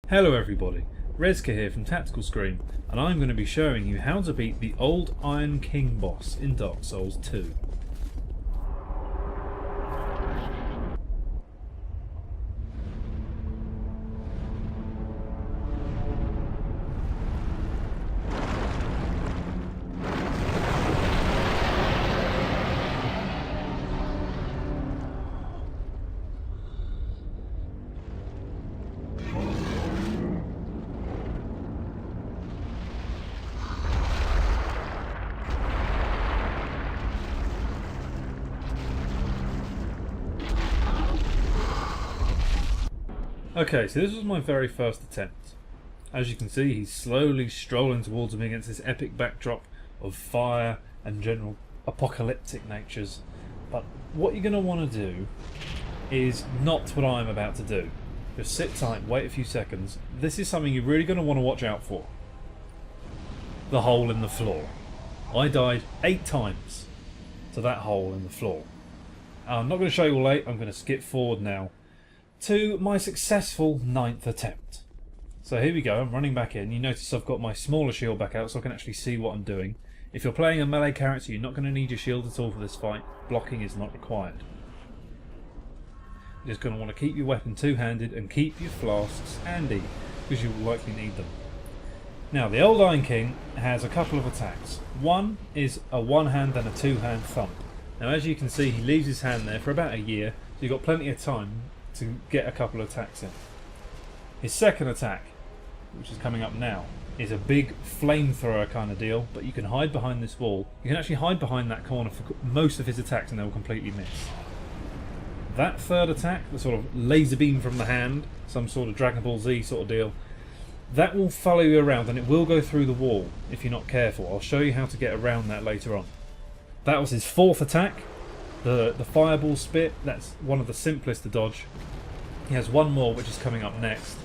Hello everybody, Rezka here from Tactical Scream, and I'm going to be showing you how to beat the Old Iron King boss in Dark Souls 2. Okay, so this was my very first attempt. As you can see, he's slowly strolling towards me against this epic backdrop of fire and general apocalyptic natures. But what you're going to want to do is not what I'm about to do. Just sit tight, wait a few seconds. This is something you're really going to want to watch out for. The hole in the floor. I died 8 times to that hole in the floor. I'm not going to show you all 8, I'm going to skip forward now to my successful 9th attempt. So here we go, I'm running back in. You notice I've got my smaller shield back out so I can actually see what I'm doing. If you're playing a melee character, you're not going to need your shield at all for this fight. Blocking is not required. You're just going to want to keep your weapon two-handed and keep your flasks handy, because you will likely need them. Now, the Old Iron King has a couple of attacks. One is a one-hand and a two-hand thump. Now, as you can see, he leaves his hand there for about a year, so you've got plenty of time to get a couple of attacks in. His second attack, which is coming up now, is a big flamethrower kind of deal, but you can hide behind this wall. You can actually hide behind that corner for most of his attacks and they will completely miss. That third attack, the sort of laser beam from the hand, some sort of Dragon Ball Z sort of deal, that will follow you around and it will go through the wall if you're not careful. I'll show you how to get around that later on. That was his fourth attack. The fireball spit, that's one of the simplest to dodge. He has one more which is coming up next,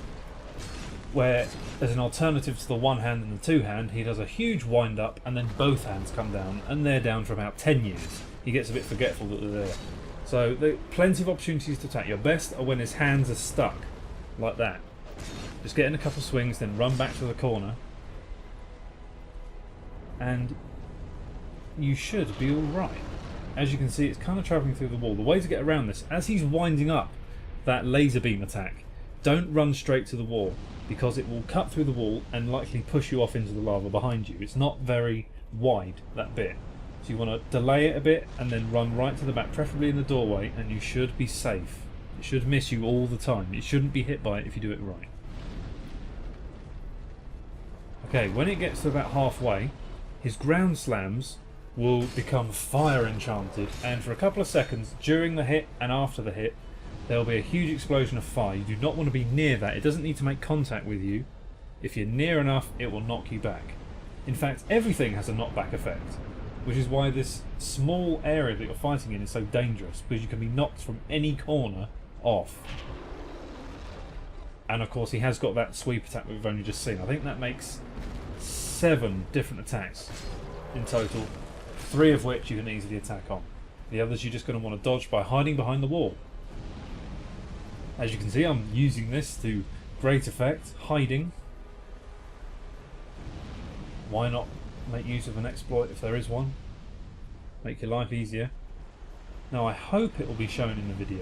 where as an alternative to the one hand and the two hand, he does a huge wind up and then both hands come down, and they're down for about 10 years. He gets a bit forgetful that they're there. So there are plenty of opportunities to attack. Your best are when his hands are stuck, like that. Just get in a couple of swings, then run back to the corner, and you should be alright. As you can see, it's kind of travelling through the wall. The way to get around this, as he's winding up that laser beam attack, don't run straight to the wall, because it will cut through the wall and likely push you off into the lava behind you. It's not very wide, that bit. So you want to delay it a bit and then run right to the back, preferably in the doorway, and you should be safe. It should miss you all the time. You shouldn't be hit by it if you do it right. Okay, when it gets to about halfway, his ground slams will become fire enchanted, and for a couple of seconds during the hit and after the hit there will be a huge explosion of fire. You do not want to be near that. It doesn't need to make contact with you. If you're near enough, it will knock you back. In fact, everything has a knockback effect, which is why this small area that you're fighting in is so dangerous, because you can be knocked from any corner off. And of course he has got that sweep attack that we've only just seen. I think that makes 7 different attacks in total, 3 of which you can easily attack on. The others you're just going to want to dodge by hiding behind the wall. As you can see, I'm using this to great effect, hiding. Why not make use of an exploit if there is one? Make your life easier. Now I hope it will be shown in the video,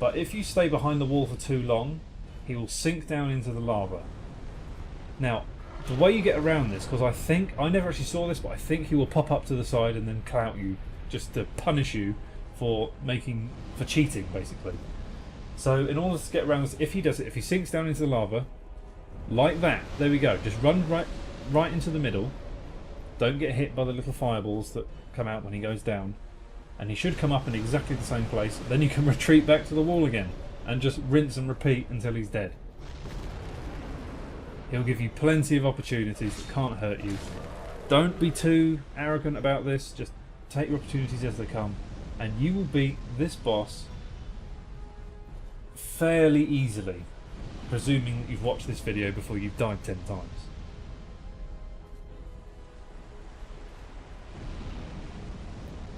but if you stay behind the wall for too long, he will sink down into the lava. Now, the way you get around this, because I never actually saw this, but I think he will pop up to the side and then clout you, just to punish you for cheating, basically. So in order to get around this, if he sinks down into the lava, like that, there we go, just run right into the middle, don't get hit by the little fireballs that come out when he goes down, and he should come up in exactly the same place. Then you can retreat back to the wall again, and just rinse and repeat until he's dead. He'll give you plenty of opportunities that can't hurt you. Don't be too arrogant about this, just take your opportunities as they come, and you will beat this boss fairly easily, presuming that you've watched this video before you've died 10 times.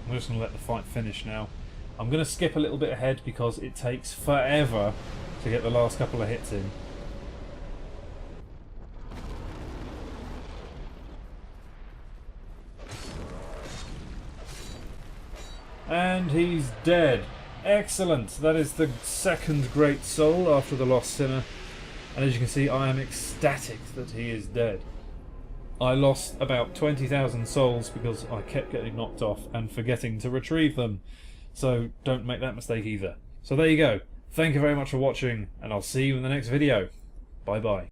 I'm just going to let the fight finish now. I'm going to skip a little bit ahead because it takes forever to get the last couple of hits in. And he's dead. Excellent. That is the second great soul after the lost sinner. And as you can see, I am ecstatic that he is dead. I lost about 20,000 souls because I kept getting knocked off and forgetting to retrieve them. So don't make that mistake either. So there you go. Thank you very much for watching, and I'll see you in the next video. Bye bye.